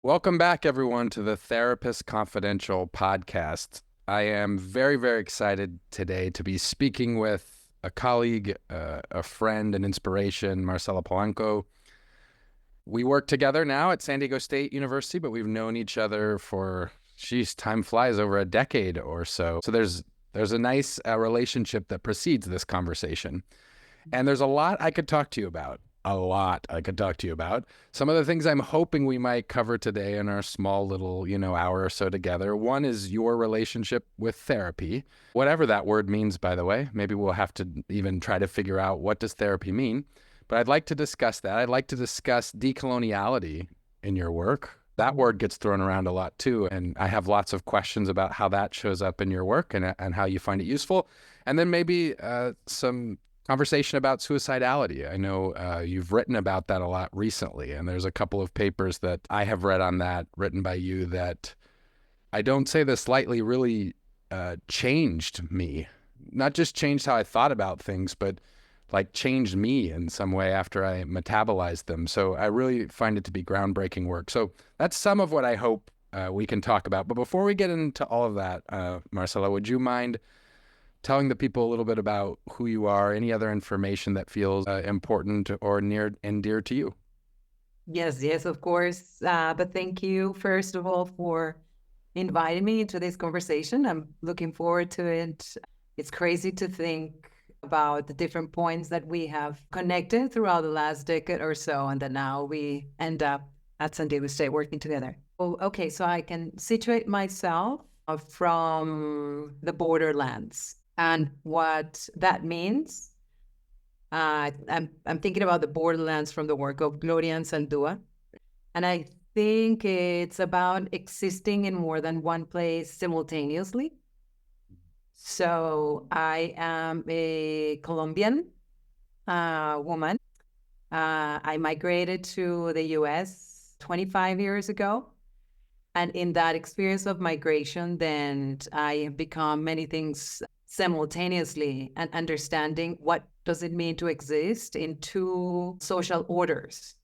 Welcome back, everyone, to the Therapist Confidential podcast. I am very, very excited today to be speaking with a colleague, a friend, an inspiration, Marcela Polanco. We work together now at San Diego State University, but we've known each other for, time flies, over a decade or so. So there's a nice relationship that precedes this conversation. And there's a lot I could talk to you about. A lot I could talk to you about. Some of the things I'm hoping we might cover today in our small little, hour or so together. One is your relationship with therapy, whatever that word means, by the way. Maybe we'll have to even try to figure out what does therapy mean. But I'd like to discuss that. I'd like to discuss decoloniality in your work. That word gets thrown around a lot too. And I have lots of questions about how that shows up in your work and how you find it useful. And then maybe some conversation about suicidality. I know you've written about that a lot recently, and there's a couple of papers that I have read on that, written by you, that I don't say this lightly, really changed me. Not just changed how I thought about things, but like changed me in some way after I metabolized them. So I really find it to be groundbreaking work. So that's some of what I hope we can talk about. But before we get into all of that, Marcela, would you mind telling the people a little bit about who you are, any other information that feels important or near and dear to you? Yes, of course. But thank you, first of all, for inviting me into this conversation. I'm looking forward to it. It's crazy to think about the different points that we have connected throughout the last decade or so, and that now we end up at San Diego State working together. Oh, okay, so I can situate myself from the borderlands and what that means. I'm thinking about the Borderlands from the work of Gloria and Saldúa. And I think it's about existing in more than one place simultaneously. So I am a Colombian woman. I migrated to the US 25 years ago. And in that experience of migration, then I have become many things simultaneously and understanding what does it mean to exist in two social orders.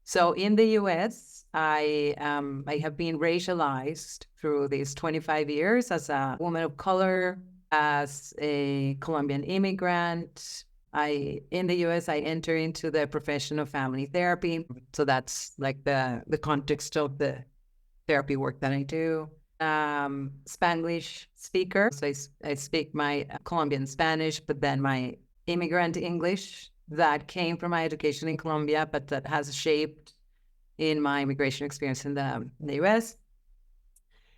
So in the US, I have been racialized through these 25 years as a woman of color, as a Colombian immigrant. In the US, I enter into the profession of family therapy. So that's like the context of the therapy work that I do. Spanglish speaker. So I speak my Colombian Spanish, but then my immigrant English that came from my education in Colombia, but that has shaped in my immigration experience in the US.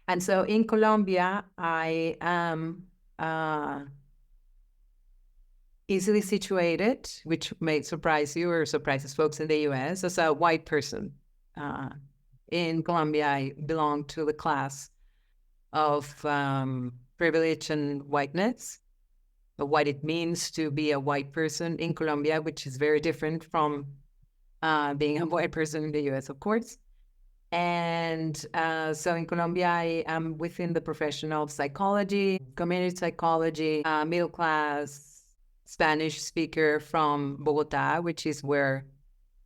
And so in Colombia, I am easily situated, which may surprise you or surprises folks in the US, as a white person. In Colombia, I belong to the class of privilege and whiteness, of what it means to be a white person in Colombia, which is very different from being a white person in the US, of course. And so in Colombia, I am within the profession of psychology, community psychology, middle class Spanish speaker from Bogota, which is where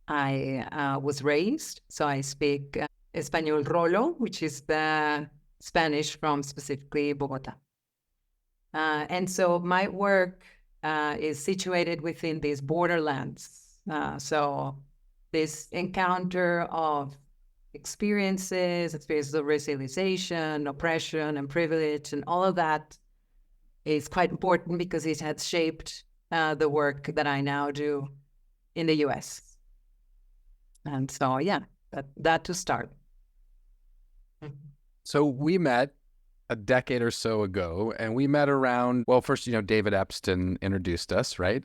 I was raised. So I speak Español Rolo, which is the Spanish from specifically Bogota. And so my work is situated within these borderlands. So this encounter of experiences of racialization, oppression, and privilege, and all of that is quite important because it has shaped the work that I now do in the US. And so, yeah, that to start. So we met a decade or so ago, and we met around, well, first, David Epstein introduced us, right?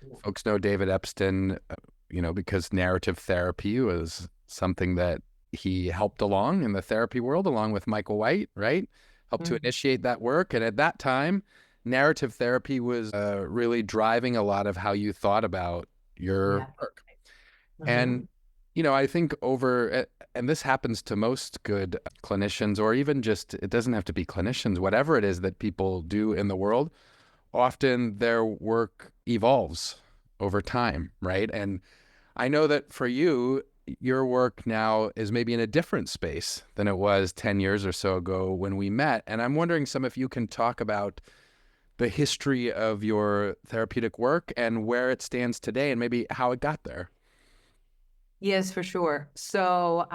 Yeah. Folks know David Epstein, because narrative therapy was something that he helped along in the therapy world, along with Michael White, right? Helped to initiate that work. And at that time, narrative therapy was really driving a lot of how you thought about your work. And, I think and this happens to most good clinicians, or even just, it doesn't have to be clinicians, whatever it is that people do in the world, often their work evolves over time, right? And I know that for you, your work now is maybe in a different space than it was 10 years or so ago when we met. And I'm wondering if you can talk about the history of your therapeutic work and where it stands today and maybe how it got there. Yes, for sure. So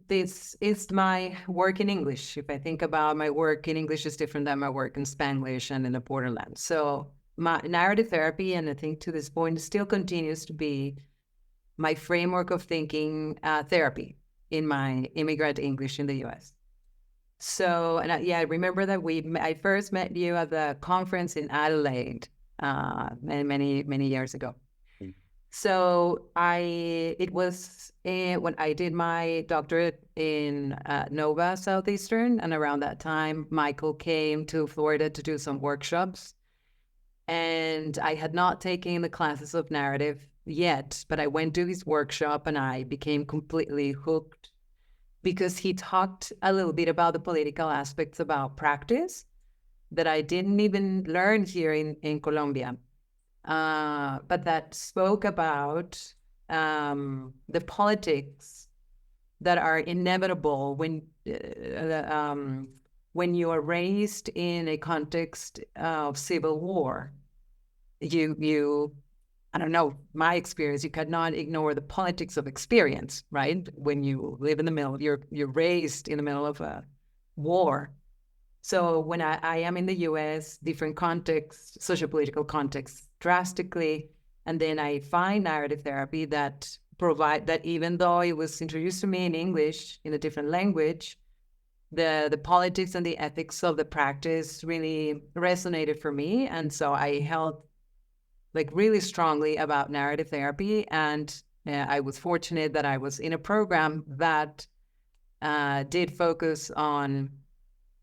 this is my work in English. If I think about my work in English is different than my work in Spanglish and in the Borderlands. So my narrative therapy, and I think to this point, still continues to be my framework of thinking therapy in my immigrant English in the U.S. So, and I remember that I first met you at the conference in Adelaide many years ago. So it was when I did my doctorate in Nova Southeastern, and around that time, Michael came to Florida to do some workshops. And I had not taken the classes of narrative yet, but I went to his workshop and I became completely hooked because he talked a little bit about the political aspects about practice that I didn't even learn here in Colombia. But that spoke about the politics that are inevitable when you are raised in a context of civil war. I don't know, my experience, you cannot ignore the politics of experience, right? When you live in the middle, you're raised in the middle of a war. So when I am in the US, different contexts, sociopolitical contexts drastically, and then I find narrative therapy that even though it was introduced to me in English in a different language, the politics and the ethics of the practice really resonated for me. And so I held really strongly about narrative therapy. And I was fortunate that I was in a program that did focus on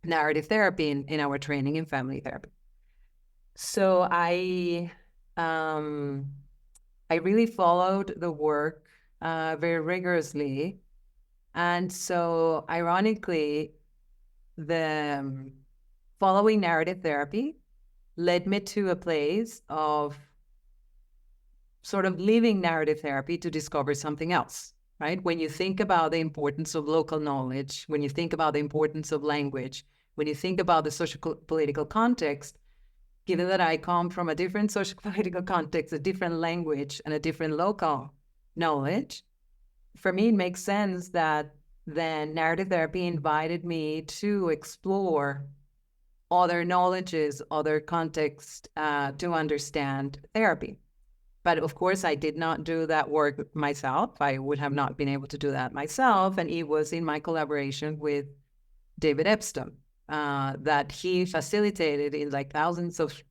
narrative therapy in our training in family therapy. So I really followed the work very rigorously. And so ironically, the following narrative therapy led me to a place of sort of leaving narrative therapy to discover something else, right? When you think about the importance of local knowledge, when you think about the importance of language, when you think about the social political context, given that I come from a different social political context, a different language, and a different local knowledge, for me, it makes sense that then narrative therapy invited me to explore other knowledges, other contexts to understand therapy. But of course, I did not do that work myself. I would have not been able to do that myself. And it was in my collaboration with David Epstein that he facilitated in thousands of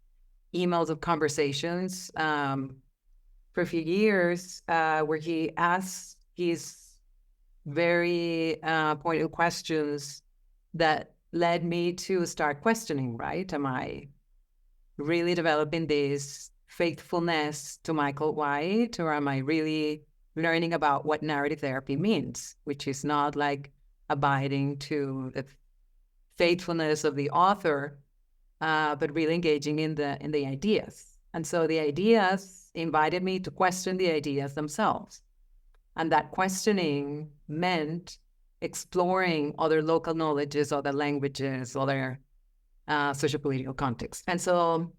emails of conversations for a few years where he asked his very pointed questions that led me to start questioning, right? Am I really developing this faithfulness to Michael White, or am I really learning about what narrative therapy means, which is not abiding to the faithfulness of the author, but really engaging in the ideas. And so the ideas invited me to question the ideas themselves. And that questioning meant exploring other local knowledges, other languages, other sociopolitical contexts. And so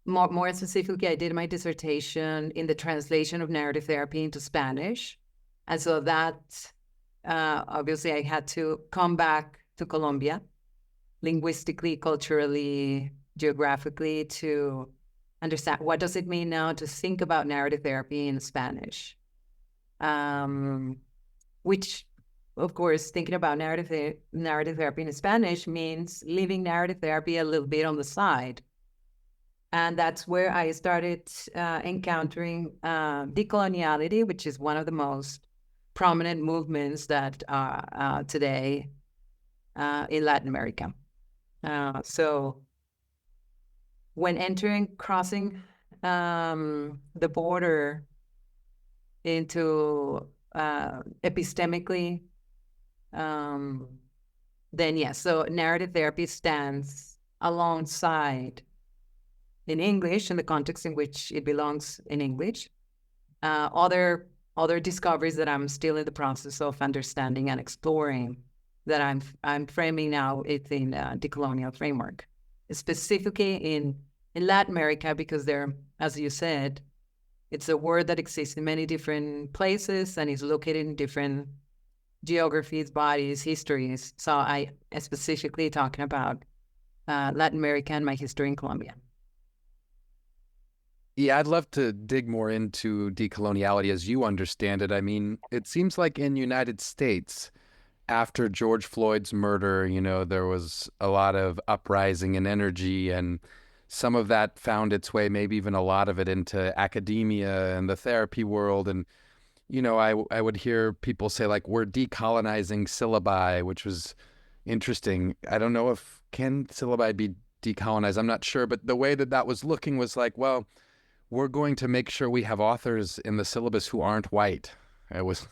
more specifically, I did my dissertation in the translation of narrative therapy into Spanish. And so that, obviously, I had to come back to Colombia, linguistically, culturally, geographically, to understand what does it mean now to think about narrative therapy in Spanish, which, of course, thinking about narrative therapy in Spanish means leaving narrative therapy a little bit on the side. And that's where I started encountering decoloniality, which is one of the most prominent movements that are today in Latin America. So when crossing the border into epistemically, then yes, so narrative therapy stands alongside in English, in the context in which it belongs in English. Other discoveries that I'm still in the process of understanding and exploring, that I'm framing now within a decolonial framework, specifically in Latin America, because there, as you said, it's a word that exists in many different places and is located in different geographies, bodies, histories. So I specifically talking about Latin America and my history in Colombia. Yeah, I'd love to dig more into decoloniality as you understand it. I mean, it seems like in United States, after George Floyd's murder, there was a lot of uprising and energy, and some of that found its way, maybe even a lot of it, into academia and the therapy world. And, I would hear people say, like, we're decolonizing syllabi, which was interesting. I don't know if can syllabi be decolonized. I'm not sure. But the way that was looking was like, well, we're going to make sure we have authors in the syllabus who aren't white. It was,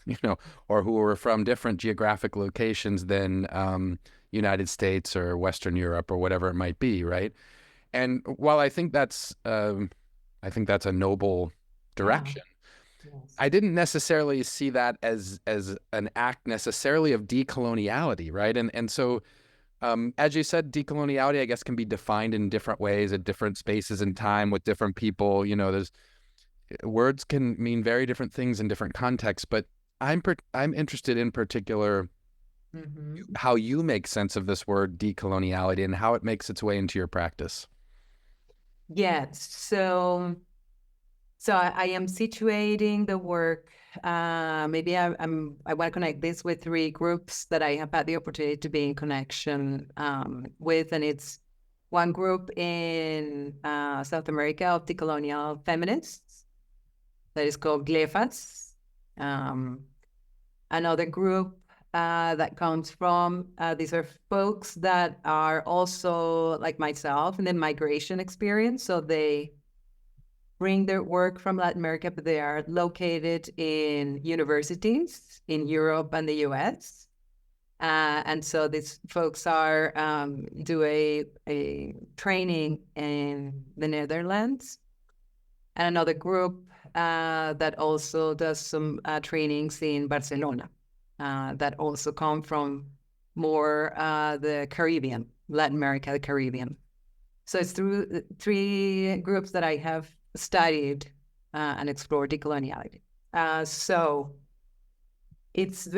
or who were from different geographic locations than United States or Western Europe or whatever it might be, right? And while I think that's a noble Yeah. direction, Yes. I didn't necessarily see that as an act necessarily of decoloniality, right? And so, as you said, decoloniality, I guess, can be defined in different ways at different spaces and time with different people. There's words can mean very different things in different contexts, but I'm interested in particular Mm-hmm. how you make sense of this word decoloniality and how it makes its way into your practice. Yes. So I am situating the work. Maybe I want to connect this with three groups that I have had the opportunity to be in connection with, and it's one group in South America of decolonial feminists that is called GLEFAS. Another group that comes from these are folks that are also like myself in the migration experience, so they bring their work from Latin America, but they are located in universities in Europe and the US. And so these folks are do a training in the Netherlands. And another group that also does some trainings in Barcelona that also come from more the Caribbean, Latin America, the Caribbean. So it's through three groups that I have studied and explored decoloniality. So it's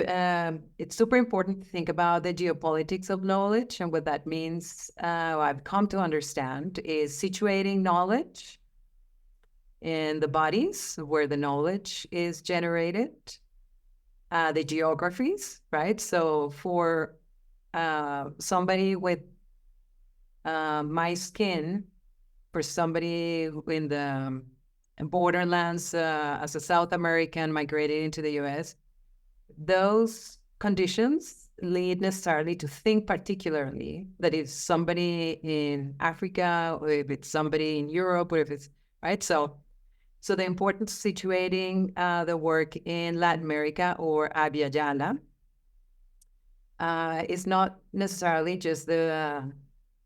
super important to think about the geopolitics of knowledge, and what that means. I've come to understand is situating knowledge in the bodies where the knowledge is generated, the geographies, right? So for somebody with my skin, for somebody in the borderlands as a South American migrated into the US, those conditions lead necessarily to think particularly that if somebody in Africa, or if it's somebody in Europe, or if it's, right? So the importance of situating the work in Latin America or Abya Yala is not necessarily just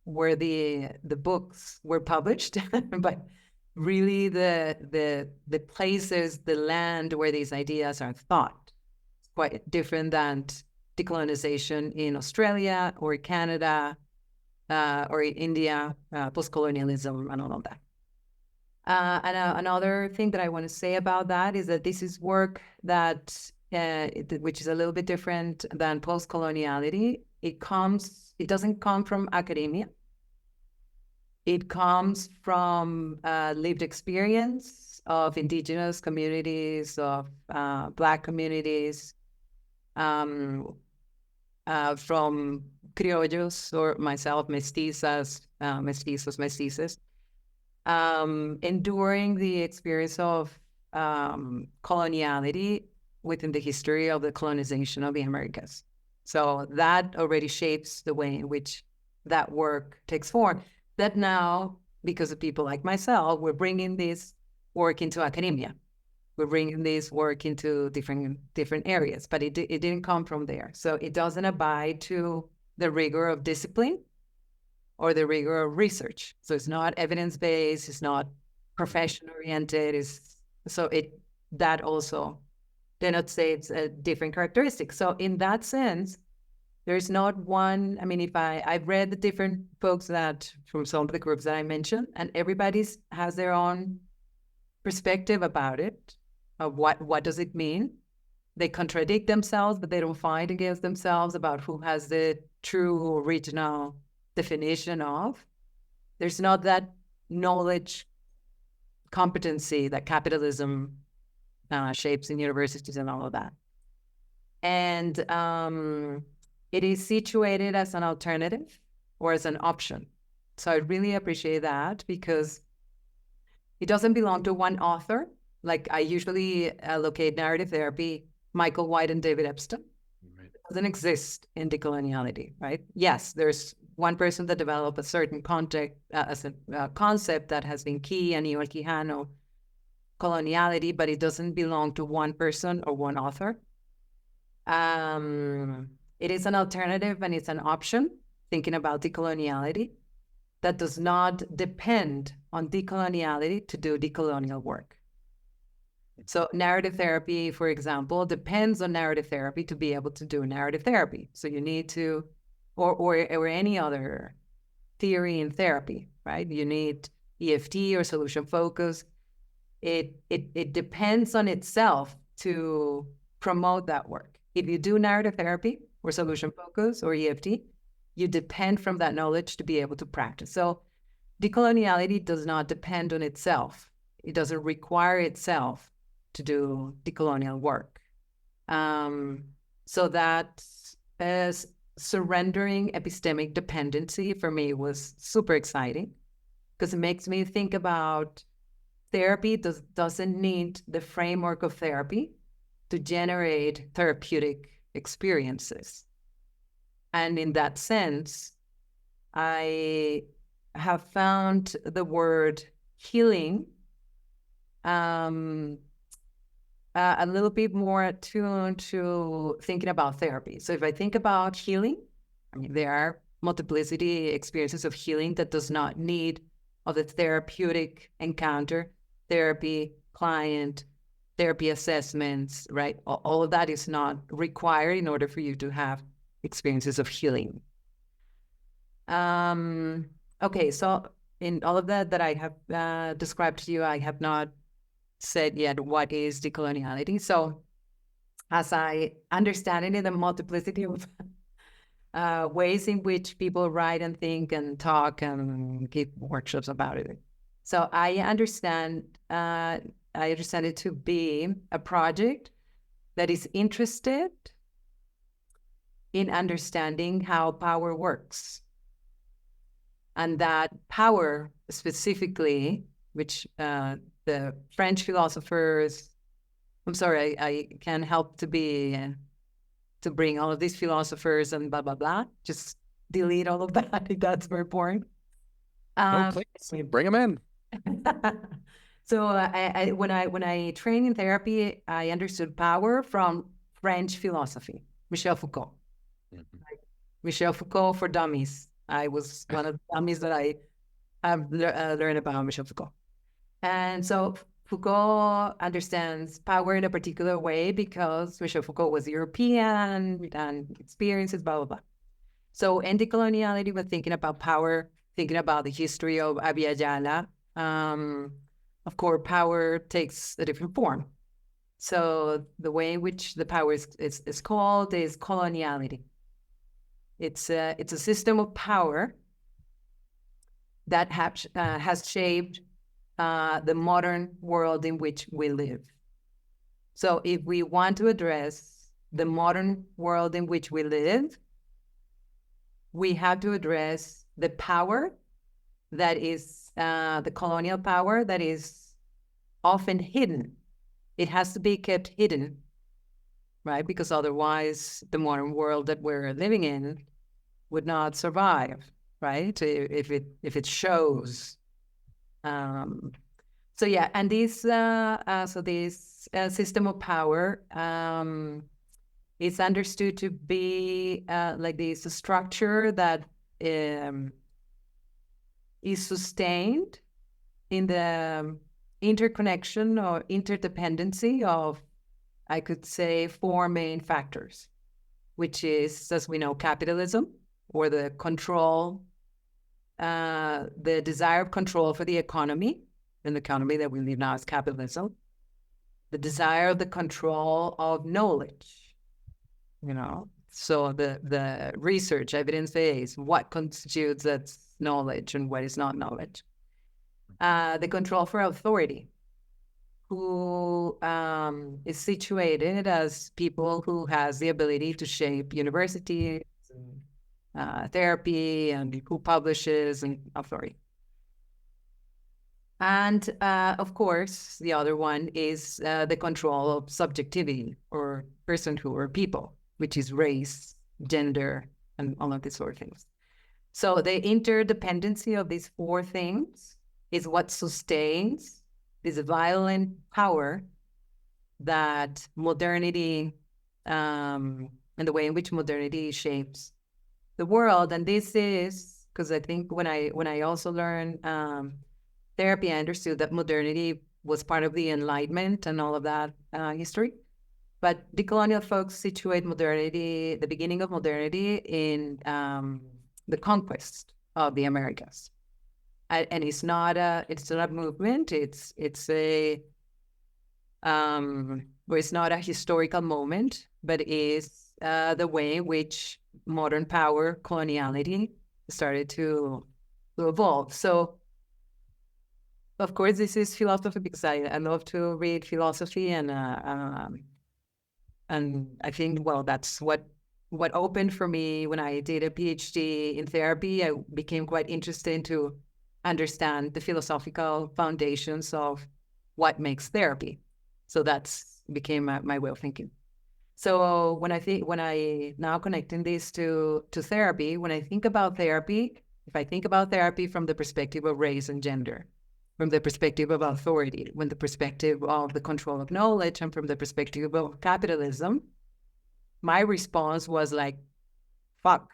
where the books were published, but really the places, the land where these ideas are thought. It's quite different than decolonization in Australia or Canada or in India, post-colonialism and all of that. And another thing that I want to say about that is that this is work that, which is a little bit different than post-coloniality. It doesn't come from academia. It comes from lived experience of indigenous communities, of Black communities, from criollos or myself, mestizas, mestizos, mestizas, enduring the experience of coloniality within the history of the colonization of the Americas. So that already shapes the way in which that work takes form. That now, because of people like myself, we're bringing this work into academia. We're bringing this work into different areas, but it didn't come from there. So it doesn't abide to the rigor of discipline. or the rigor of research. So it's not evidence-based, it's not profession-oriented, that also denotes it's a different characteristic. So in that sense, there's not one. I mean, I've read the different folks that from some of the groups that I mentioned, and everybody's has their own perspective about it, of what does it mean. They contradict themselves, but they don't fight against themselves about who has the true original definition of. There's not that knowledge competency that capitalism shapes in universities and all of that. And it is situated as an alternative or as an option. So I really appreciate that, because it doesn't belong to one author. Like I usually allocate narrative therapy, Michael White and David Epstein. Right. It doesn't exist in decoloniality, right? Yes, there's one person that developed a certain concept that has been key, and Aniol Quijano, coloniality, but it doesn't belong to one person or one author. It is an alternative and it's an option, thinking about decoloniality, that does not depend on decoloniality to do decolonial work. So narrative therapy, for example, depends on narrative therapy to be able to do narrative therapy. So you need to, or any other theory in therapy, right? You need EFT or solution focus. It depends on itself to promote that work. If you do narrative therapy or solution focus or EFT, you depend from that knowledge to be able to practice. So decoloniality does not depend on itself. It doesn't require itself to do decolonial work. So that as surrendering epistemic dependency for me was super exciting, because it makes me think about therapy doesn't need the framework of therapy to generate therapeutic experiences. And in that sense, I have found the word healing a little bit more attuned to thinking about therapy. So if I think about healing, I mean, there are multiplicity experiences of healing that does not need of the therapeutic encounter, therapy, client, therapy assessments, right? All of that is not required in order for you to have experiences of healing. Okay, so in all of that I have described to you, I have not said yet what is decoloniality. So as I understand it in the multiplicity of ways in which people write and think and talk and give workshops about it. So I understand it to be a project that is interested in understanding how power works. And that power specifically, which the French philosophers, I'm sorry, I can't help to bring all of these philosophers and blah, blah, blah. Just delete all of that. That's very boring. No, please, bring them in. So when I trained in therapy, I understood power from French philosophy, Michel Foucault. Mm-hmm. Michel Foucault for dummies. I was one of the dummies that I have learned about Michel Foucault. And so Foucault understands power in a particular way because Michel Foucault was European and experiences, blah, blah, blah. So in decoloniality, we're thinking about power, thinking about the history of Abya Yala. Of course, power takes a different form. So the way in which the power is called is coloniality. It's a system of power that has shaped the modern world in which we live. So if we want to address the modern world in which we live, we have to address the power that is the colonial power that is often hidden. It has to be kept hidden, right? Because otherwise the modern world that we're living in would not survive, right? If it shows. So yeah, and this system of power is understood to be like this structure that is sustained in the interconnection or interdependency of, I could say, four main factors, which is, as we know, capitalism, or the control, the desire of control for the economy, and the economy that we live now is capitalism, the desire of the control of knowledge, so the research, evidence-based, what constitutes that's knowledge and what is not knowledge. The control for authority, who is situated as people who has the ability to shape universities, therapy, and who publishes, and authority. And of course, the other one is the control of subjectivity, or personhood, or people, which is race, gender, and all of these sort of things. So the interdependency of these four things is what sustains this violent power that modernity, and the way in which modernity shapes the world. And this is because I think when I also learned therapy, I understood that modernity was part of the Enlightenment and all of that history. But decolonial folks situate modernity, the beginning of modernity, in the conquest of the Americas. And it's not a movement. It's not a historical moment, but is the way in which modern power, coloniality, started to evolve. So, of course, this is philosophy, because I love to read philosophy, and I think, well, that's what opened for me when I did a PhD in therapy. I became quite interested to understand the philosophical foundations of what makes therapy. So that's became my way of thinking. So when I now connecting this to therapy, when I think about therapy, if I think about therapy from the perspective of race and gender, from the perspective of authority, from the perspective of the control of knowledge, and from the perspective of capitalism, my response was like, fuck.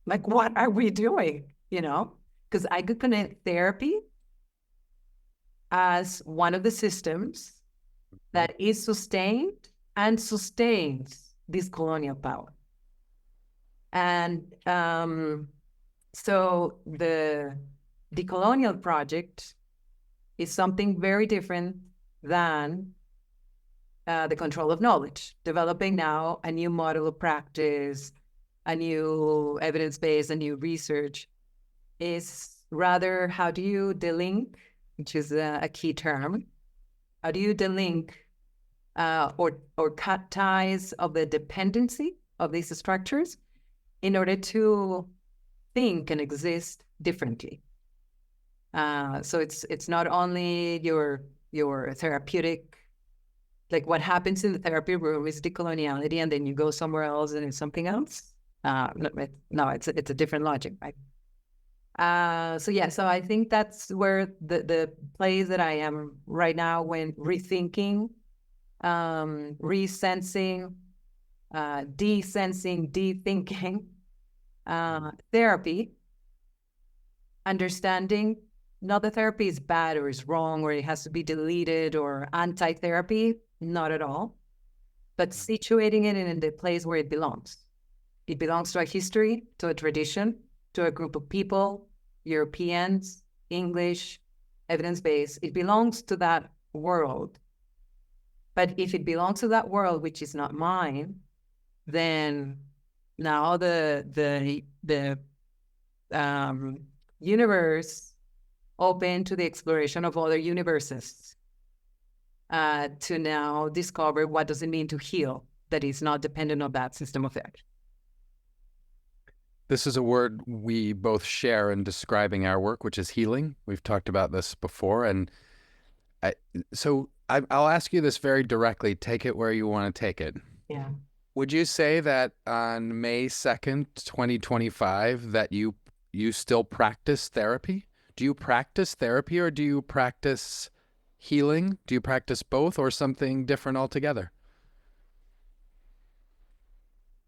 Like, what are we doing? Because I could connect therapy as one of the systems that is sustained and sustains this colonial power. And so the decolonial project is something very different than the control of knowledge, developing now a new model of practice, a new evidence-based, a new research. Is rather, how do you delink, which is a key term, how do you delink or cut ties of the dependency of these structures in order to think and exist differently? So it's not only your therapeutic, like what happens in the therapy room is decoloniality, and then you go somewhere else and it's something else. No, it's a different logic, right? So I think that's where the place that I am right now, when rethinking, resensing, desensing, dethinking therapy, understanding not that therapy is bad or is wrong or it has to be deleted or anti-therapy, not at all, but situating it in the place where it belongs. It belongs to a history, to a tradition, to a group of people, Europeans, English, evidence-based. It belongs to that world. But if it belongs to that world, which is not mine, then now the universe open to the exploration of other universes, to now discover what does it mean to heal that is not dependent on that system of therapy. This is a word we both share in describing our work, which is healing. We've talked about this before. And I'll ask you this very directly. Take it where you want to take it. Yeah. Would you say that on May 2nd, 2025, that you still practice therapy? Do you practice therapy, or do you practice healing? Do you practice both, or something different altogether?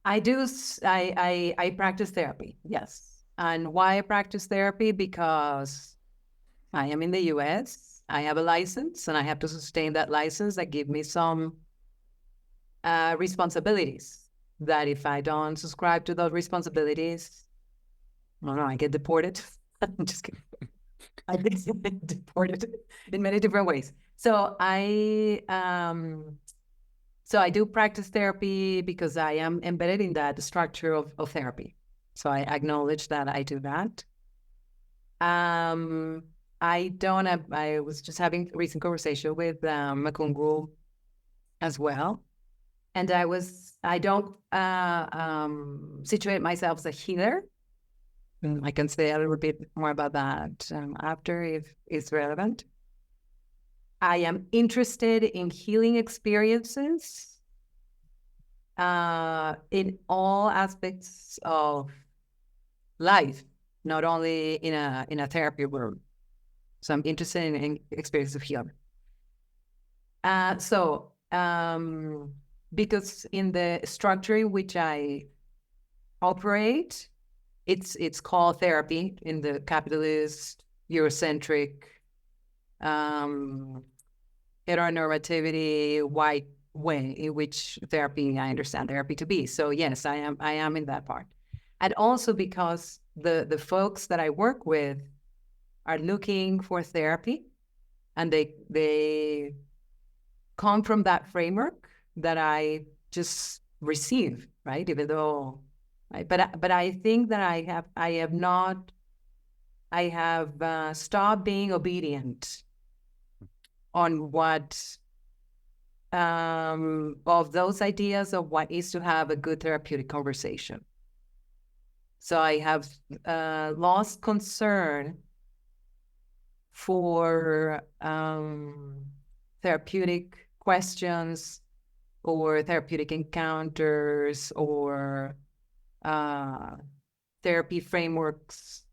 I do. I practice therapy. Yes. And why I practice therapy? Because I am in the US, I have a license, and I have to sustain that license that give me some responsibilities. That if I don't subscribe to those responsibilities, I don't know, I get deported. I'm just kidding. I get deported in many different ways. So I do practice therapy because I am embedded in that structure of therapy. So I acknowledge that I do that. I was just having a recent conversation with Makungu as well. And I don't situate myself as a healer. I can say a little bit more about that after if it's relevant. I am interested in healing experiences in all aspects of life, not only in a therapy room. So I'm interested in experiences of healing. Because in the structure in which I operate, it's called therapy in the capitalist, Eurocentric, heteronormativity, white way in which therapy, I understand therapy to be. So yes, I am in that part. And also because the folks that I work with are looking for therapy, and they come from that framework that I just receive, right? Even though, but I think that I have stopped being obedient on what of those ideas of what is to have a good therapeutic conversation. So I have lost concern for therapeutic questions or therapeutic encounters or therapy frameworks.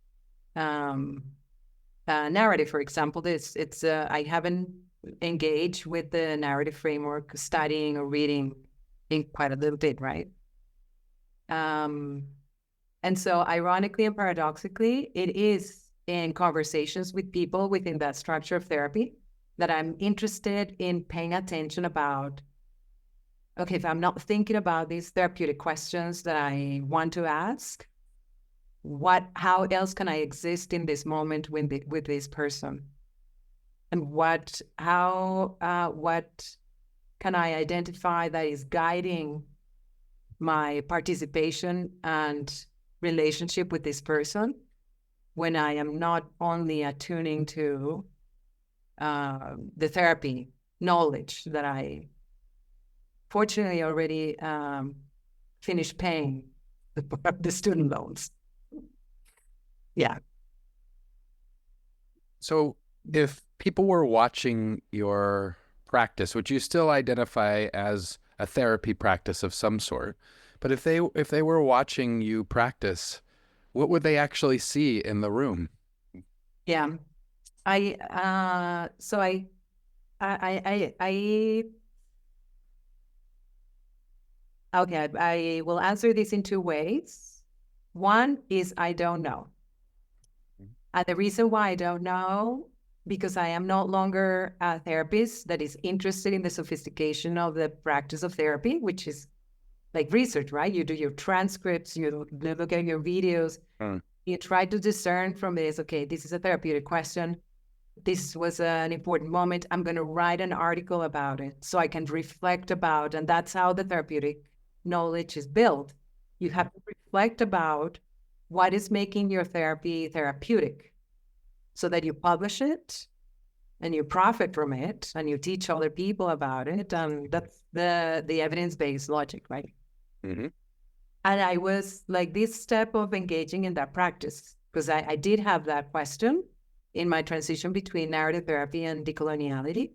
Narrative, for example, I haven't engaged with the narrative framework, studying or reading in quite a little bit, right? And so ironically and paradoxically, it is in conversations with people within that structure of therapy that I'm interested in paying attention about, okay, if I'm not thinking about these therapeutic questions that I want to ask, how else can I exist in this moment with this person? And what can I identify that is guiding my participation and relationship with this person when I am not only attuning to the therapy knowledge that I fortunately already finished paying the student loans. Yeah. So if people were watching your practice, which you still identify as a therapy practice of some sort, but if they were watching you practice, what would they actually see in the room? Yeah. I will answer this in two ways. One is I don't know. And the reason why I don't know, because I am no longer a therapist that is interested in the sophistication of the practice of therapy, which is like research, right? You do your transcripts, you look at your videos, you try to discern from this, okay, this is a therapeutic question. This was an important moment. I'm going to write an article about it so I can reflect about, and that's how the therapeutic knowledge is built. You have to reflect about what is making your therapy therapeutic so that you publish it and you profit from it and you teach other people about it. And that's the evidence-based logic, right? Mm-hmm. And I was like this step of engaging in that practice because I did have that question in my transition between narrative therapy and decoloniality,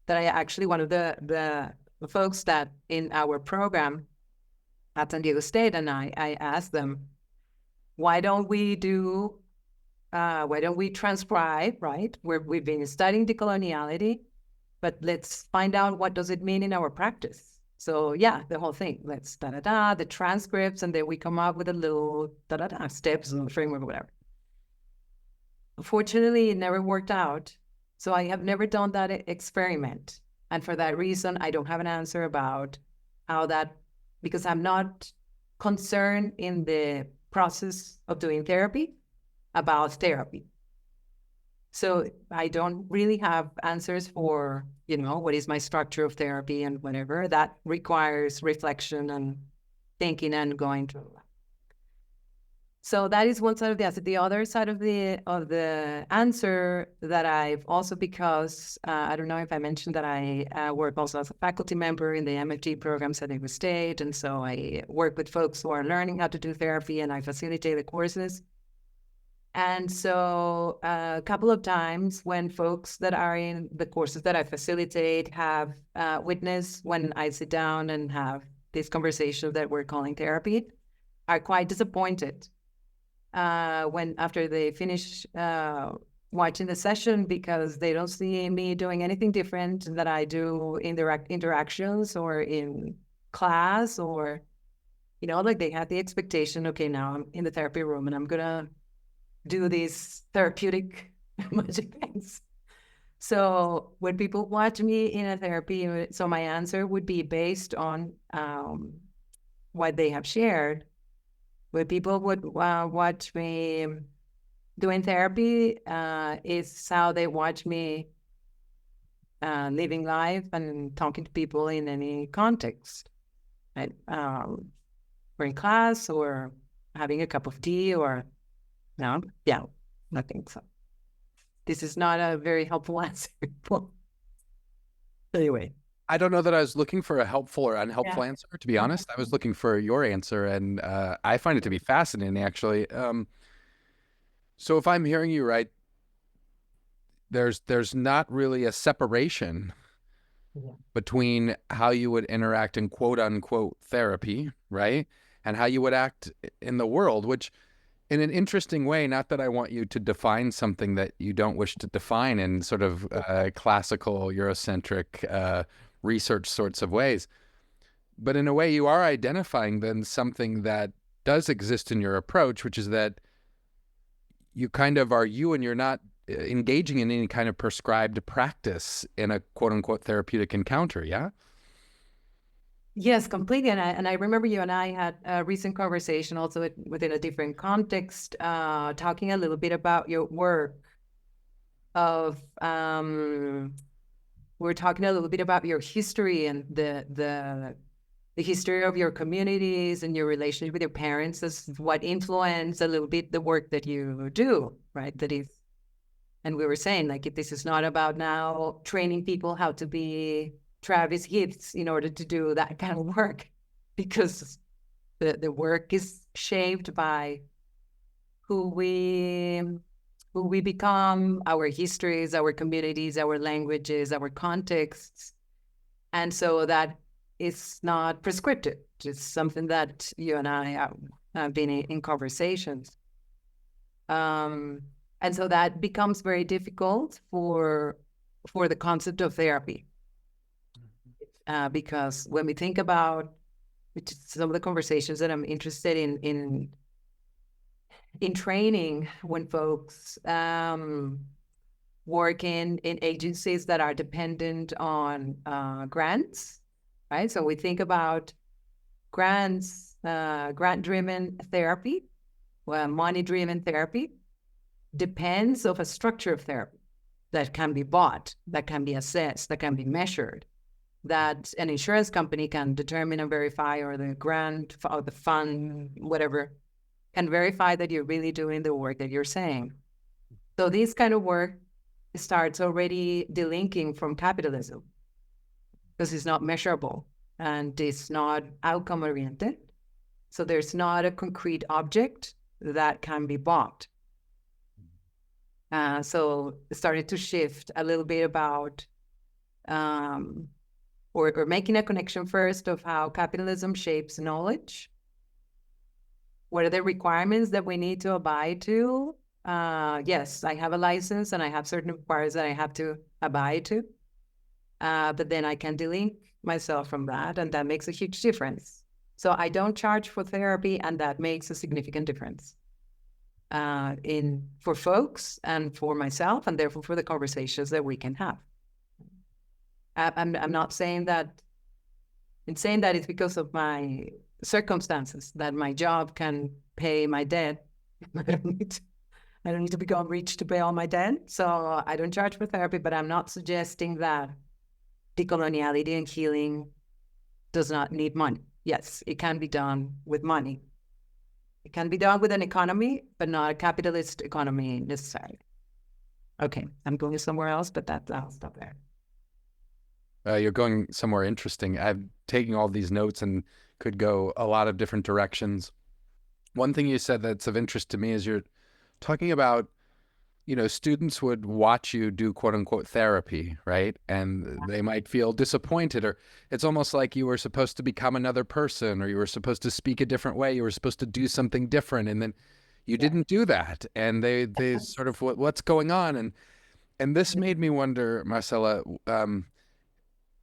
that I actually, one of the folks that in our program at San Diego State, and I asked them, why don't we transcribe, right? We've been studying decoloniality, but let's find out what does it mean in our practice. So yeah, the whole thing. Let's the transcripts, and then we come up with a little steps and framework or whatever. Unfortunately, it never worked out. So I have never done that experiment. And for that reason, I don't have an answer about how that, because I'm not concerned in the process of doing therapy about therapy. So I don't really have answers for, what is my structure of therapy and whatever. That requires reflection and thinking and going through that. So that is one side of the answer. The other side of the answer that I've also, because I don't know if I mentioned that I work also as a faculty member in the MFT programs at Iowa State, and so I work with folks who are learning how to do therapy, and I facilitate the courses. And so a couple of times when folks that are in the courses that I facilitate have witnessed when I sit down and have this conversation that we're calling therapy, are quite disappointed when after they finish watching the session, because they don't see me doing anything different that I do in direct interactions or in class, or, like they had the expectation, okay, now I'm in the therapy room and I'm going to do these therapeutic magic things. So when people watch me in a therapy, so my answer would be based on what they have shared. When people would watch me doing therapy, is how they watch me living life and talking to people in any context, right? Or in class, or having a cup of tea, or nothing. So this is not a very helpful answer. Anyway. I don't know that I was looking for a helpful or unhelpful answer, to be honest. I was looking for your answer, and I find it to be fascinating, actually. So if I'm hearing you right, there's not really a separation between how you would interact in quote unquote therapy, right? And how you would act in the world, which in an interesting way, not that I want you to define something that you don't wish to define in sort of classical Eurocentric research sorts of ways, but in a way you are identifying then something that does exist in your approach, which is that you kind of are you, and you're not engaging in any kind of prescribed practice in a quote unquote therapeutic encounter. Yeah. Yes, completely. And I remember you and I had a recent conversation also within a different context, talking a little bit about your work of, we're talking a little bit about your history and the history of your communities and your relationship with your parents as what influenced a little bit the work that you do, right? That is, and we were saying, like, if this is not about now training people how to be Travis Heaths in order to do that kind of work, because the work is shaped by who we become, our histories, our communities, our languages, our contexts. And so that is not prescriptive. It's something that you and I have been in conversations. And so that becomes very difficult for the concept of therapy. Because when we think about, which is some of the conversations that I'm interested in training, when folks work in agencies that are dependent on grants, right? So we think about grants, grant-driven therapy, money-driven therapy depends of a structure of therapy that can be bought, that can be assessed, that can be measured, that an insurance company can determine and verify, or the grant or the fund, whatever, can verify that you're really doing the work that you're saying. So this kind of work starts already delinking from capitalism, because it's not measurable and it's not outcome oriented. So there's not a concrete object that can be bought. So it started to shift a little bit about or making a connection first of how capitalism shapes knowledge. What are the requirements that we need to abide to? Yes, I have a license and I have certain requirements that I have to abide to. But then I can delink myself from that, and that makes a huge difference. So I don't charge for therapy, and that makes a significant difference in for folks and for myself, and therefore for the conversations that we can have. I'm not saying that. In saying that it's because of my circumstances that my job can pay my debt. I don't need to become rich to pay all my debt. So I don't charge for therapy, but I'm not suggesting that decoloniality and healing does not need money. Yes, it can be done with money. It can be done with an economy, but not a capitalist economy necessarily. Okay, I'm going somewhere else, but I'll stop there. You're going somewhere interesting. I'm taking all these notes and could go a lot of different directions. One thing you said that's of interest to me is you're talking about, students would watch you do quote unquote therapy, right? And they might feel disappointed, or it's almost like you were supposed to become another person, or you were supposed to speak a different way. You were supposed to do something different. And then you didn't do that. And they sort of, what's going on? And this made me wonder, Marcela,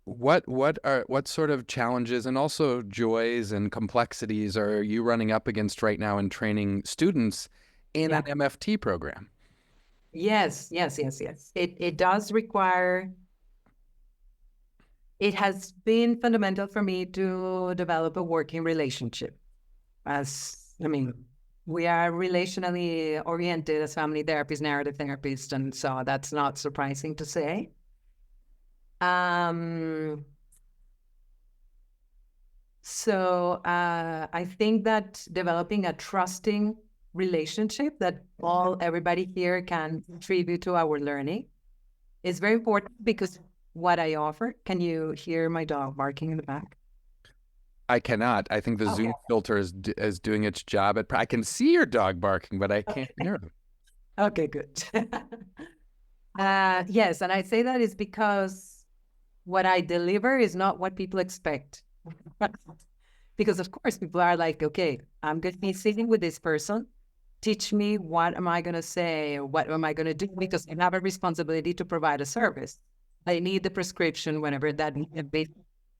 what sort of challenges and also joys and complexities are you running up against right now in training students in an MFT program? Yes. It does require. It has been fundamental for me to develop a working relationship. We are relationally oriented as family therapists, narrative therapists, and so that's not surprising to say. So I think that developing a trusting relationship that everybody here can contribute to our learning is very important, because what I offer, can you hear my dog barking in the back? I cannot. I think the Zoom filter is doing its job. I can see your dog barking, but I can't hear him. Okay, good. Yes, and I say that is because what I deliver is not what people expect. Because of course people are like, okay, I'm going to be sitting with this person. Teach me, what am I going to say? Or what am I going to do? Because I have a responsibility to provide a service. I need the prescription whenever that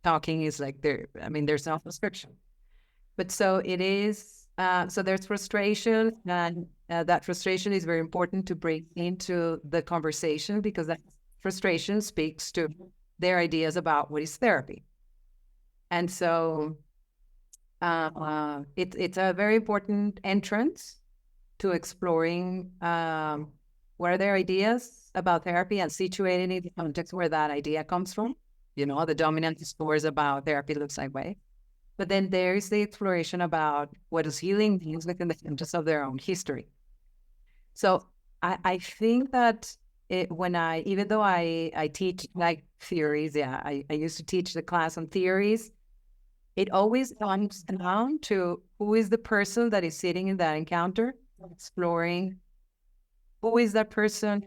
talking is like there. I mean, there's no prescription. But so it is, so there's frustration, and that frustration is very important to bring into the conversation, because that frustration speaks to their ideas about what is therapy. And so it's a very important entrance to exploring what are their ideas about therapy and situating it in the context where that idea comes from. The dominant discourse about therapy looks like way. But then there's the exploration about what does healing means within the context of their own history. So I think that even though I teach like theories, I used to teach the class on theories, it always comes down to who is the person that is sitting in that encounter, exploring who is that person,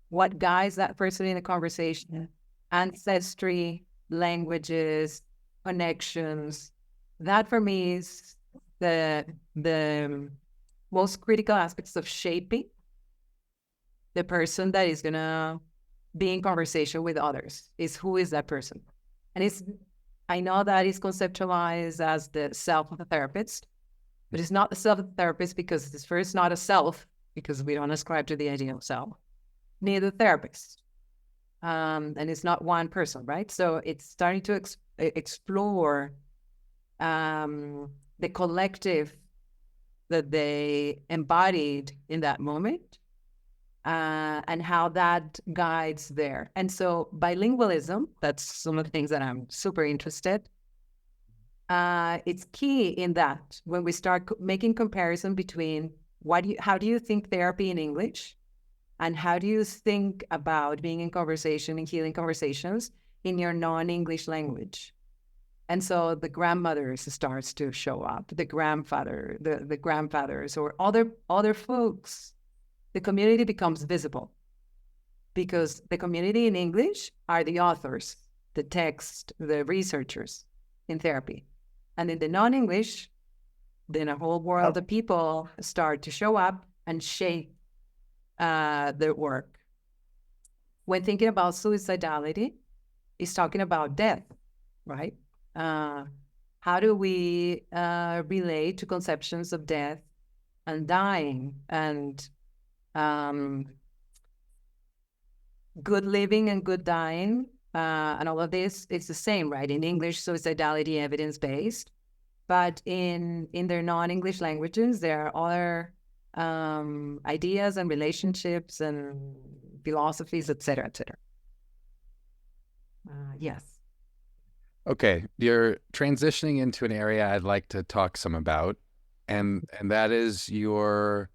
what guides that person in the conversation, ancestry, languages, connections. That for me is the most critical aspects of shaping the person that is gonna be in conversation with others, is who is that person. And I know that is conceptualized as the self of the therapist, but it's not the self of the therapist, because it's first not a self, because we don't ascribe to the idea of self, neither therapist. And it's not one person, right? So it's starting to explore the collective that they embodied in that moment, and how that guides there. And so bilingualism, that's some of the things that I'm super interested. It's key in that when we start making comparison between how do you think therapy in English, and how do you think about being in conversation and healing conversations in your non-English language. And so the grandmothers starts to show up, the grandfathers, or other folks. The community becomes visible, because the community in English are the authors, the text, the researchers in therapy. And in the non-English, then a whole world of people start to show up and shape their work. When thinking about suicidality, it's talking about death. right? How do we relate to conceptions of death and dying and um, good living and good dying? And all of this, it's the same, right? In English, suicidality evidence-based, but in their non-English languages, there are other ideas and relationships and philosophies, et cetera, et cetera. Yes. Okay, you're transitioning into an area I'd like to talk some about, and that is your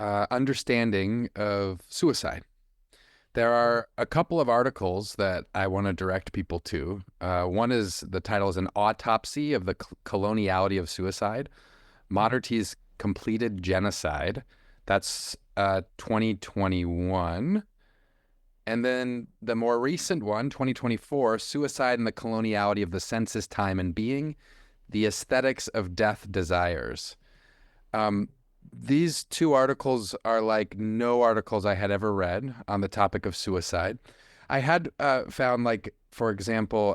understanding of suicide. There are a couple of articles that I want to direct people to. One is, the title is An Autopsy of the Coloniality of Suicide, Modernty's Completed Genocide. That's 2021. And then the more recent one, 2024, Suicide and the Coloniality of the Senses, Time, and Being, The Aesthetics of Death Desires. These two articles are like no articles I had ever read on the topic of suicide. I had found, like, for example,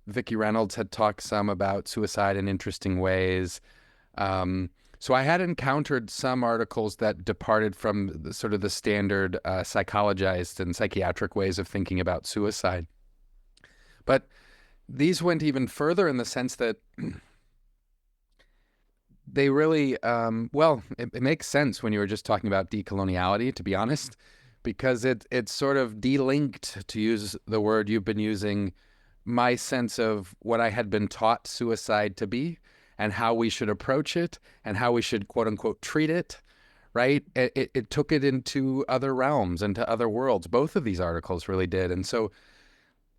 Vicki Reynolds had talked some about suicide in interesting ways. So I had encountered some articles that departed from the, sort of the standard psychologized and psychiatric ways of thinking about suicide. But these went even further in the sense that they really, well, it makes sense when you were just talking about decoloniality, to be honest, because it's sort of delinked, to use the word you've been using, my sense of what I had been taught suicide to be and how we should approach it and how we should, quote unquote, treat it, right? It took it into other realms, into other worlds. Both of these articles really did. And so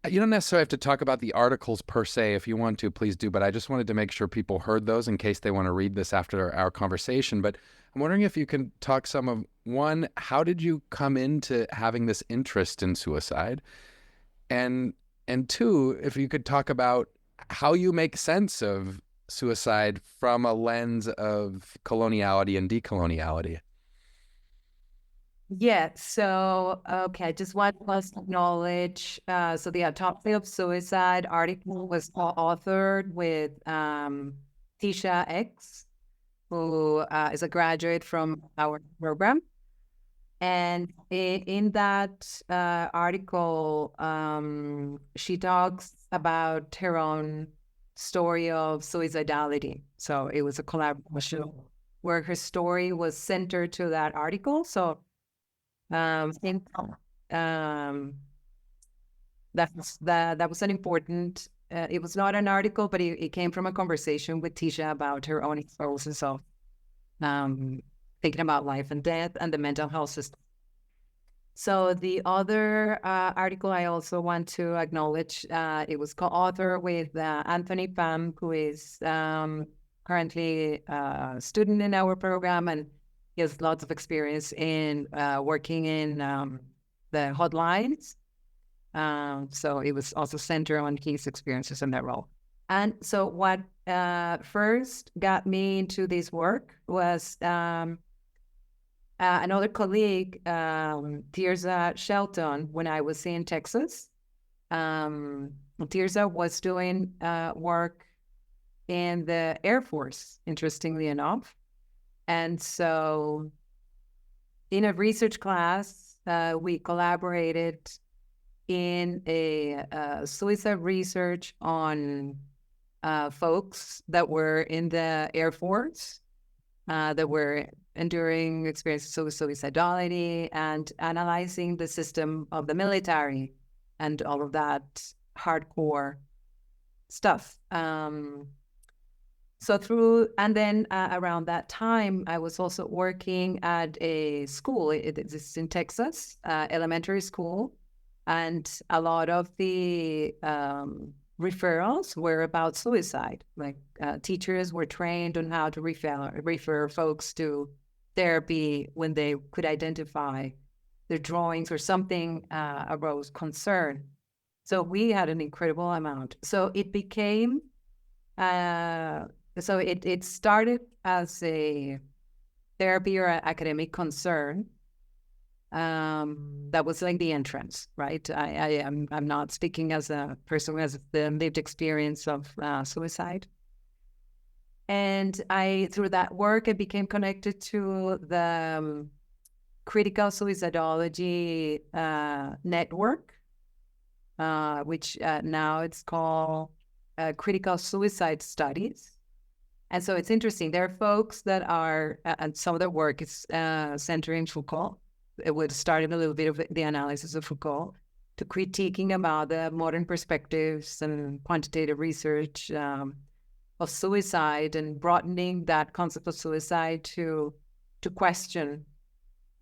you don't necessarily have to talk about the articles per se. If you want to, please do. But I just wanted to make sure people heard those in case they want to read this after our conversation. But I'm wondering if you can talk some of, one, how did you come into having this interest in suicide? And two, if you could talk about how you make sense of suicide from a lens of coloniality and decoloniality. Yeah, so, okay, I just want us to acknowledge, so the Autopsy of Suicide article was authored with Tisha X, who is a graduate from our program. And in that article, she talks about her own story of suicidality. So it was a collaboration where her story was centered to that article. So I think that was an important. It was not an article, but it came from a conversation with Tisha about her own experiences of thinking about life and death and the mental health system. So the other article I also want to acknowledge, it was co-authored with Anthony Pham, who is currently a student in our program, and he has lots of experience in working in the hotlines. So it was also centered on his experiences in that role. And so what first got me into this work was another colleague, Tirza Shelton, when I was in Texas. Tirza was doing work in the Air Force, interestingly enough. And so in a research class, we collaborated in a suicide research on folks that were in the Air Force, that were enduring experiences of suicidality and analyzing the system of the military and all of that hardcore stuff. So and then around that time, I was also working at a school. It's in Texas, elementary school. And a lot of the referrals were about suicide. Like teachers were trained on how to refer folks to therapy when they could identify their drawings or something arose concern. So we had an incredible amount. So it became, so it started as a therapy or academic concern. That was like the entrance, right? I'm not speaking as a person who has the lived experience of suicide. And through that work, I became connected to the critical suicidology network, which now it's called critical suicide studies. And so it's interesting. There are folks that are, and some of their work is centering Foucault. It would start in a little bit of the analysis of Foucault to critiquing about the modern perspectives and quantitative research of suicide, and broadening that concept of suicide to question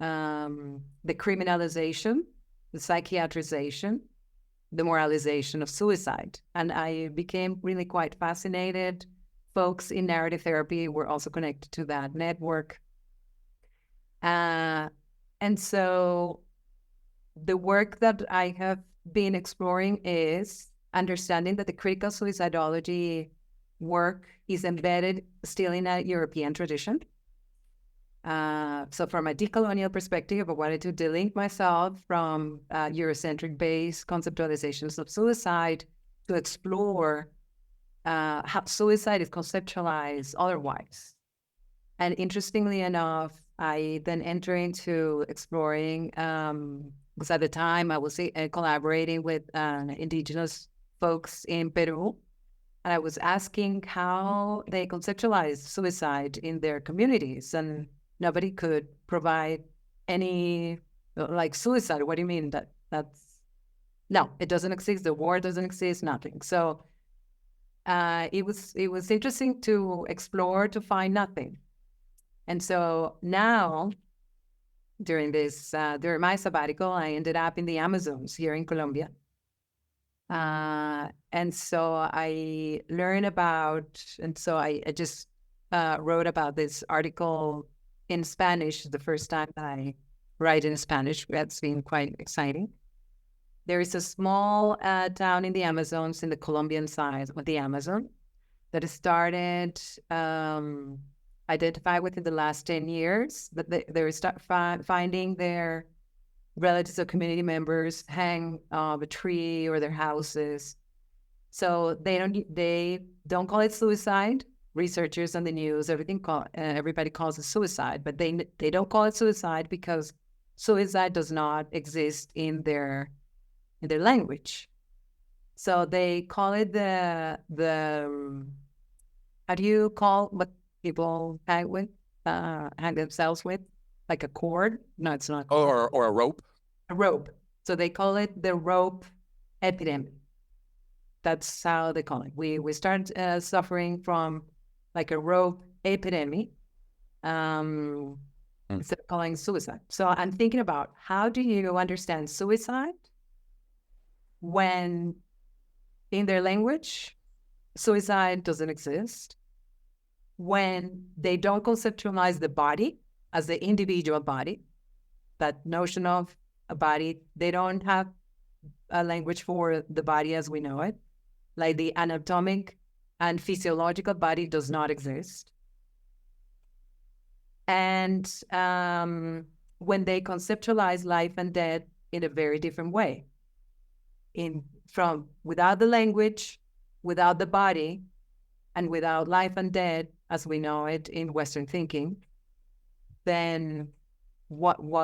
the criminalization, the psychiatrization, the moralization of suicide. And I became really quite fascinated. Folks in narrative therapy were also connected to that network. And so the work that I have been exploring is understanding that the critical suicidology work is embedded still in a European tradition. So from a decolonial perspective, I wanted to delink myself from Eurocentric-based conceptualizations of suicide to explore how suicide is conceptualized otherwise. And interestingly enough, I then entered into exploring, because at the time I was collaborating with indigenous folks in Peru, and I was asking how they conceptualize suicide in their communities, and nobody could provide any, like, suicide. What do you mean? No, it doesn't exist. The war doesn't exist, nothing. So it was interesting to explore, to find nothing. And so now, during my sabbatical, I ended up in the Amazons here in Colombia. And so I learned about, and so I just wrote about this article in Spanish, the first time I write in Spanish. That's been quite exciting. There is a small town in the Amazons, in the Colombian side of the Amazon, that has started identified within the last 10 years, that they start finding their relatives or community members hang a tree or their houses. So they don't call it suicide. Researchers on the news, everybody calls it suicide, but they don't call it suicide because suicide does not exist in their language. So they call it the how do you call what people hang themselves with? Like a cord? No, it's not. Or a rope. A rope. So they call it the rope epidemic. That's how they call it. We start suffering from like a rope epidemic, instead of calling suicide. So I'm thinking about, how do you understand suicide when in their language suicide doesn't exist, when they don't conceptualize the body as the individual body, that notion of a body, they don't have a language for the body as we know it. Like the anatomic and physiological body does not exist. And when they conceptualize life and death in a very different way, from without the language, without the body, and without life and death as we know it in Western thinking, then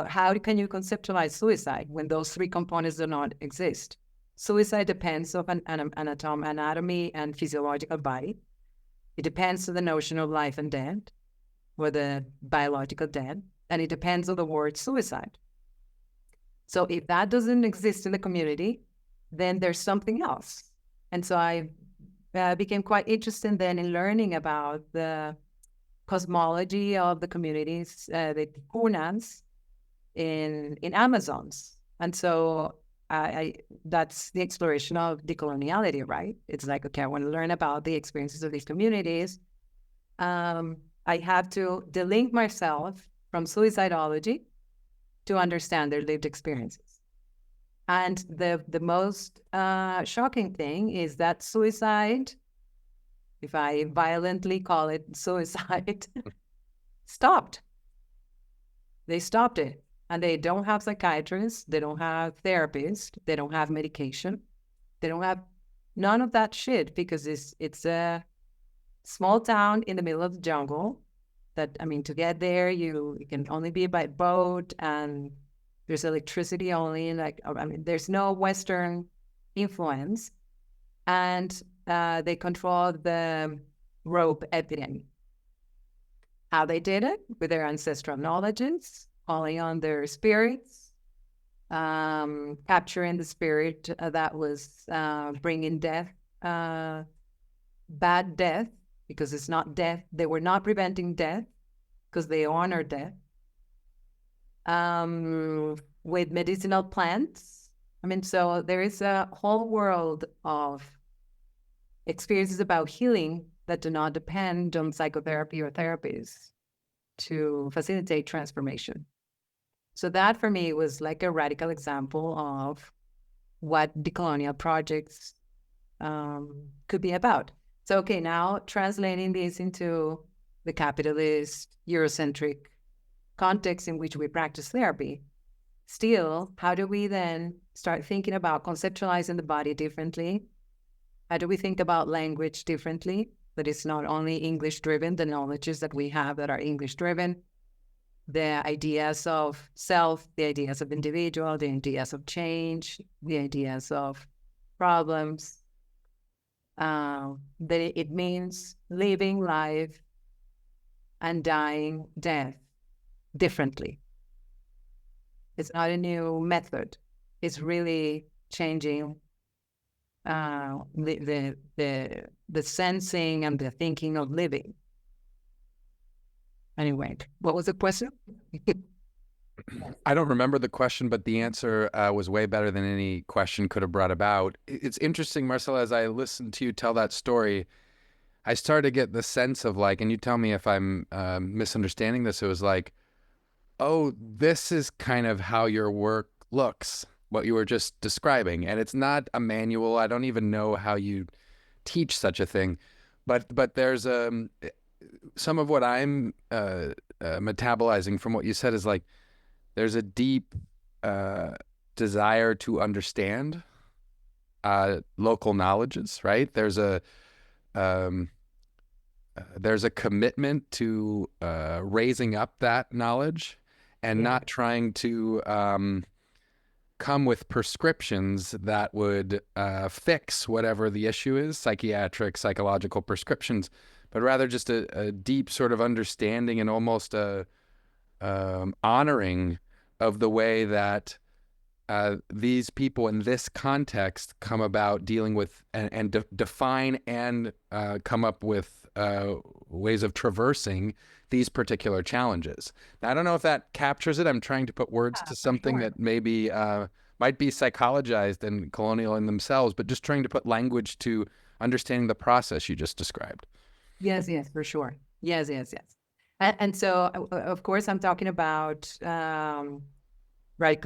how can you conceptualize suicide when those three components do not exist? Suicide depends on an anatomy and physiological body. It depends on the notion of life and death, or the biological death, and it depends on the word suicide. So if that doesn't exist in the community, then there's something else. And so I became quite interested then in learning about the cosmology of the communities, the Ticunas in Amazons. And so that's the exploration of decoloniality, right? It's like, okay, I want to learn about the experiences of these communities. I have to delink myself from suicidology to understand their lived experiences. And the most shocking thing is that suicide, if I violently call it suicide, stopped. They stopped it. and they don't have psychiatrists, they don't have therapists, they don't have medication, they don't have none of that shit, because it's a small town in the middle of the jungle. That, I mean, to get there, you can only be by boat, and there's electricity only. Like, I mean, there's no Western influence, and they control the rope epidemic. How they did it? With their ancestral knowledges, calling on their spirits, capturing the spirit that was bringing death, bad death, because it's not death. They were not preventing death because they honor death. With medicinal plants. I mean, so there is a whole world of experiences about healing that do not depend on psychotherapy or therapies to facilitate transformation. So that for me was like a radical example of what decolonial projects could be about. So, okay, now translating this into the capitalist, Eurocentric context in which we practice therapy, still, how do we then start thinking about conceptualizing the body differently? How do we think about language differently? That it's not only English-driven, the knowledges that we have that are English-driven, the ideas of self, the ideas of individual, the ideas of change, the ideas of problems, that it means living life and dying death differently. It's not a new method. It's really changing the sensing and the thinking of living. Anyway, what was the question? I don't remember the question, but the answer was way better than any question could have brought about. It's interesting, Marcela, as I listened to you tell that story, I started to get the sense of like, and you tell me if I'm misunderstanding this, it was like, oh, this is kind of how your work looks, what you were just describing. And it's not a manual. I don't even know how you teach such a thing. But there's some of what I'm metabolizing from what you said is like, there's a deep desire to understand local knowledges, right? There's a commitment to raising up that knowledge and not trying to come with prescriptions that would fix whatever the issue is, psychiatric, psychological prescriptions, but rather just a deep sort of understanding and almost a honoring of the way that these people in this context come about dealing with and define and come up with ways of traversing these particular challenges. Now, I don't know if that captures it. I'm trying to put words to something that maybe might be psychologized and colonial in themselves, but just trying to put language to understanding the process you just described. Yes, for sure. Yes. And so, of course, I'm talking about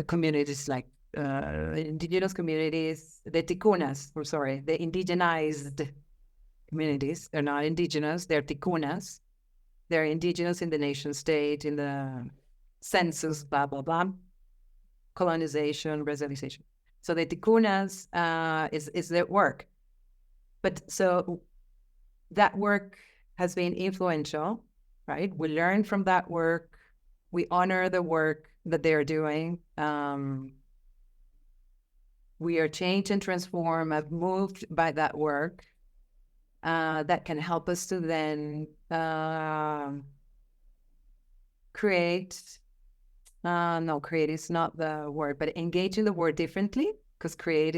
communities like indigenous communities, the ticunas, the indigenized communities. They're not indigenous, they're ticunas. They're indigenous in the nation state, in the census, blah, blah, blah, colonization, racialization. So the ticunas is their work. But so that work has been influential, right? We learn from that work. We honor the work that they're doing. We are changed and transformed and moved by that work. That can help us to then create is not the word, but engage in the word differently, because create,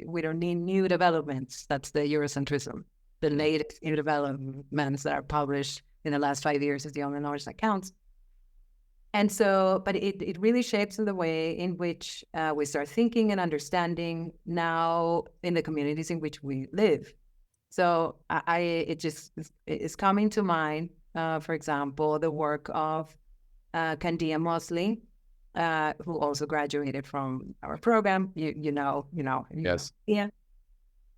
we don't need new developments. That's the Eurocentrism. The latest new developments that are published in the last 5 years is the only knowledge that counts. And so, but it really shapes in the way in which we start thinking and understanding now in the communities in which we live. So it's coming to mind, for example, the work of Candia Mosley, who also graduated from our program. You know. Yes. Yeah.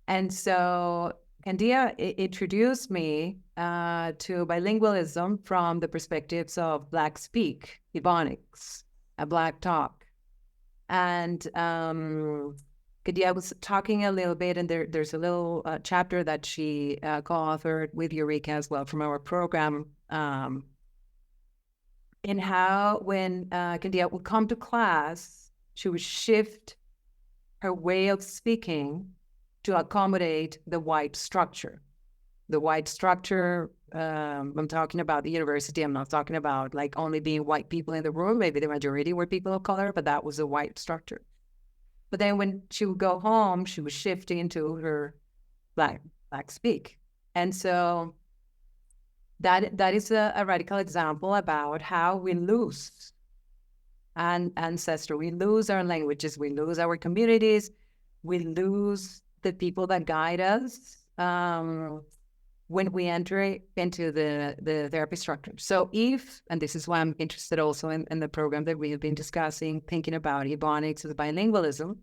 And so Candia introduced me to bilingualism from the perspectives of Black Speak, Ebonics, a Black talk. And Kadia was talking a little bit, and there's a little chapter that she co-authored with Eureka as well from our program, in how when Kadia would come to class, she would shift her way of speaking to accommodate the white structure. The white structure, I'm talking about the university. I'm not talking about like only being white people in the room. Maybe the majority were people of color, but that was a white structure. But then when she would go home, she was shifting into her black speak. And so that is a radical example about how we lose an ancestry. We lose our languages, we lose our communities, we lose the people that guide us when we enter into the therapy structure. So if, and this is why I'm interested also in the program that we have been discussing, thinking about Ebonics as bilingualism,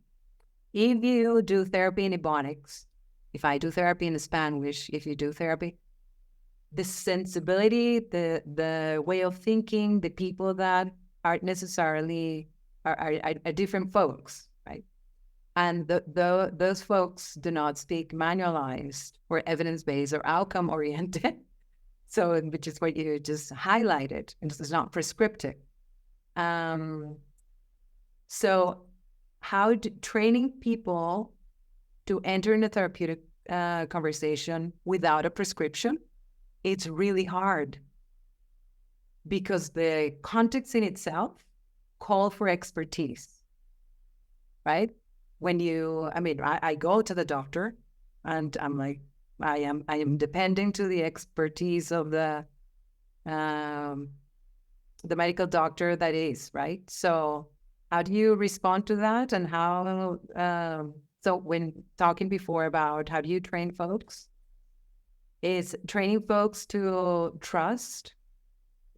if you do therapy in Ebonics, if I do therapy in Spanish, if you do therapy, the sensibility, the way of thinking, the people that aren't necessarily are different folks, right? And those folks do not speak manualized or evidence-based or outcome-oriented. So, which is what you just highlighted, and this is not prescriptive. So training people to enter in a therapeutic conversation without a prescription, it's really hard because the context in itself call for expertise, right? When I go to the doctor and I'm like, I am depending to the expertise of the medical doctor that is, right? So how do you respond to that? And how, so when talking before about how do you train folks, is training folks to trust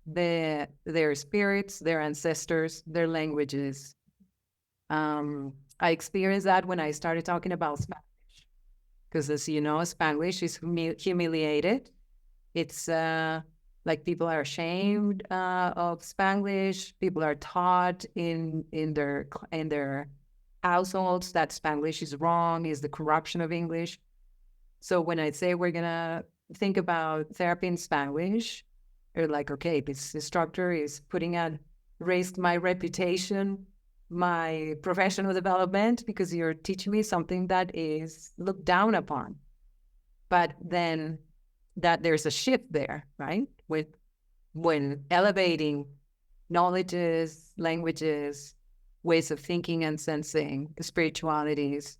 their spirits, their ancestors, their languages. I experienced that when I started talking about Spanish, because as you know, Spanish is humiliated. It's like people are ashamed of Spanglish. People are taught in their households that Spanglish is wrong, is the corruption of English. So when I say we're gonna think about therapy in Spanglish, you're like, okay, this instructor is raised my reputation, my professional development, because you're teaching me something that is looked down upon. But then that there's a shift there, right? When elevating knowledges, languages, ways of thinking and sensing, spiritualities,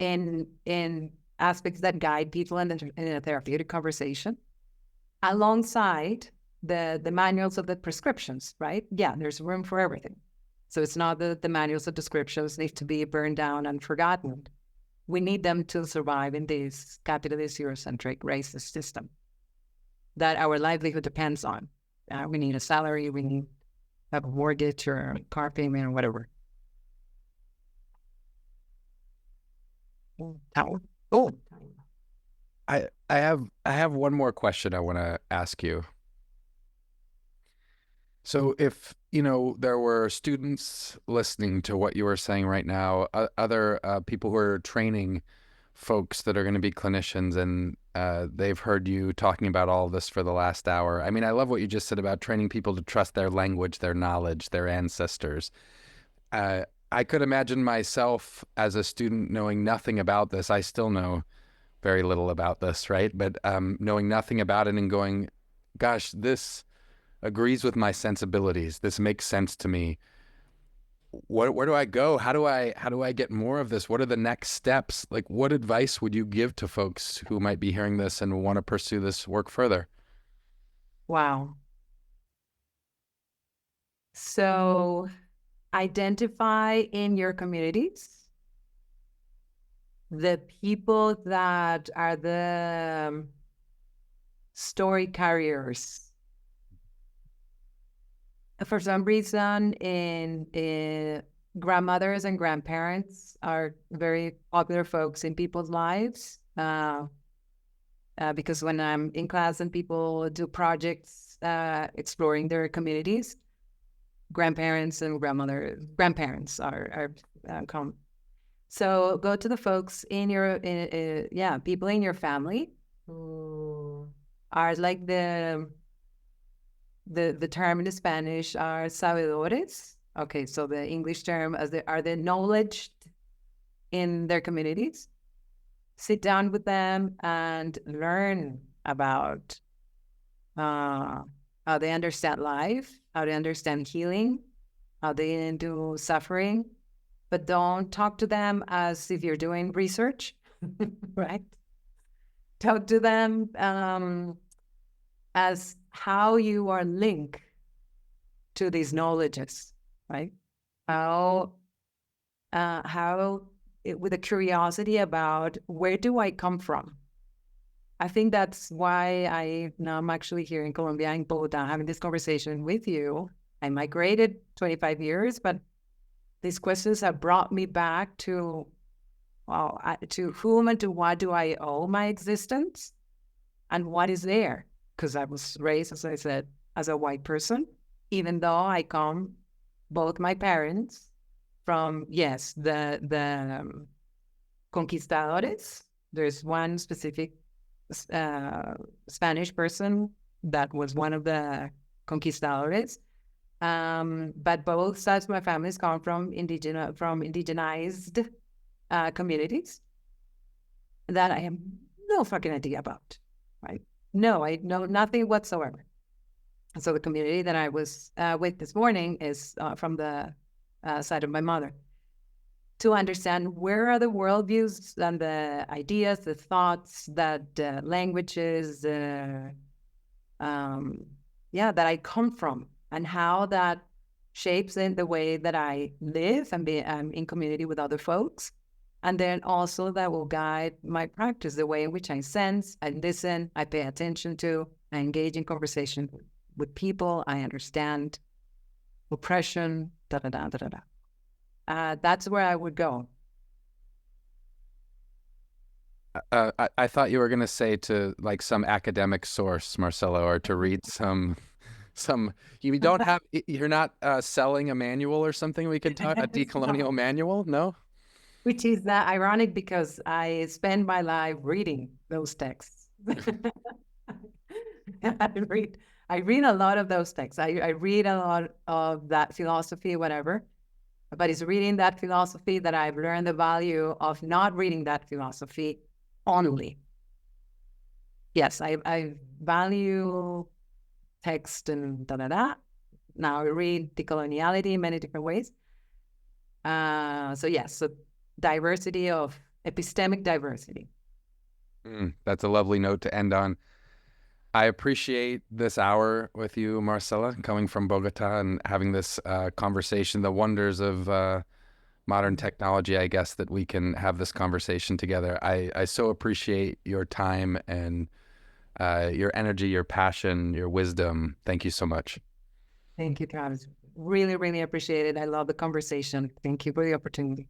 in aspects that guide people in a therapeutic conversation, alongside the manuals of the prescriptions, right? Yeah, there's room for everything. So it's not that the manuals of descriptions need to be burned down and forgotten. We need them to survive in this capitalist, Eurocentric, racist system that our livelihood depends on. We need a salary, we need a mortgage or a car payment or whatever. Oh, I have one more question I want to ask you. So if, there were students listening to what you were saying right now, other people who are training folks that are going to be clinicians, and they've heard you talking about all this for the last hour. I mean, I love what you just said about training people to trust their language, their knowledge, their ancestors. I could imagine myself as a student knowing nothing about this. I still know very little about this, right? But knowing nothing about it and going, gosh, this agrees with my sensibilities. This makes sense to me. Where do I go? How do I get more of this? What are the next steps? Like, what advice would you give to folks who might be hearing this and want to pursue this work further? Wow. So identify in your communities the people that are the story carriers. For some reason, in grandmothers and grandparents are very popular folks in people's lives. Because when I'm in class and people do projects exploring their communities. Grandparents and grandparents are common. So go to the folks in your, people in your family who are like the term in Spanish are sabedores. Okay, so the English term are the knowledge in their communities. Sit down with them and learn about how they understand life, how they understand healing, how they do suffering, but don't talk to them as if you're doing research, right? Talk to them as how you are linked to these knowledges, right? With a curiosity about where do I come from? I think that's why now I'm actually here in Colombia, in Bogota, having this conversation with you. I migrated 25 years, but these questions have brought me back to, to whom and to what do I owe my existence and what is there? Because I was raised, as I said, as a white person, even though I come, both my parents from, yes, the conquistadores. There's one specific Spanish person that was one of the conquistadores. But both sides of my families come from indigenized communities that I have no fucking idea about, right? No, I know nothing whatsoever. So the community that I was with this morning is from the side of my mother. To understand where are the worldviews and the ideas, the thoughts, that languages, that I come from, and how that shapes in the way that I live and be in community with other folks. And then also that will guide my practice, the way in which I sense, I listen, I pay attention to, I engage in conversation with people, I understand oppression, that's where I would go. I thought you were going to say to like some academic source, Marcelo, or to read some, you don't have, you're not selling a manual or something we could talk, a decolonial manual? No? Which is ironic because I spend my life reading those texts. I read a lot of those texts. I read a lot of that philosophy, whatever. But it's reading that philosophy that I've learned the value of not reading that philosophy only. Yes, I value text and Now I read decoloniality in many different ways. So yes, so diversity of epistemic diversity. That's a lovely note to end on. I appreciate this hour with you, Marcela, coming from Bogota and having this conversation, the wonders of modern technology, I guess, that we can have this conversation together. I so appreciate your time and your energy, your passion, your wisdom. Thank you so much. Thank you, Travis. Really, really appreciate it. I love the conversation. Thank you for the opportunity.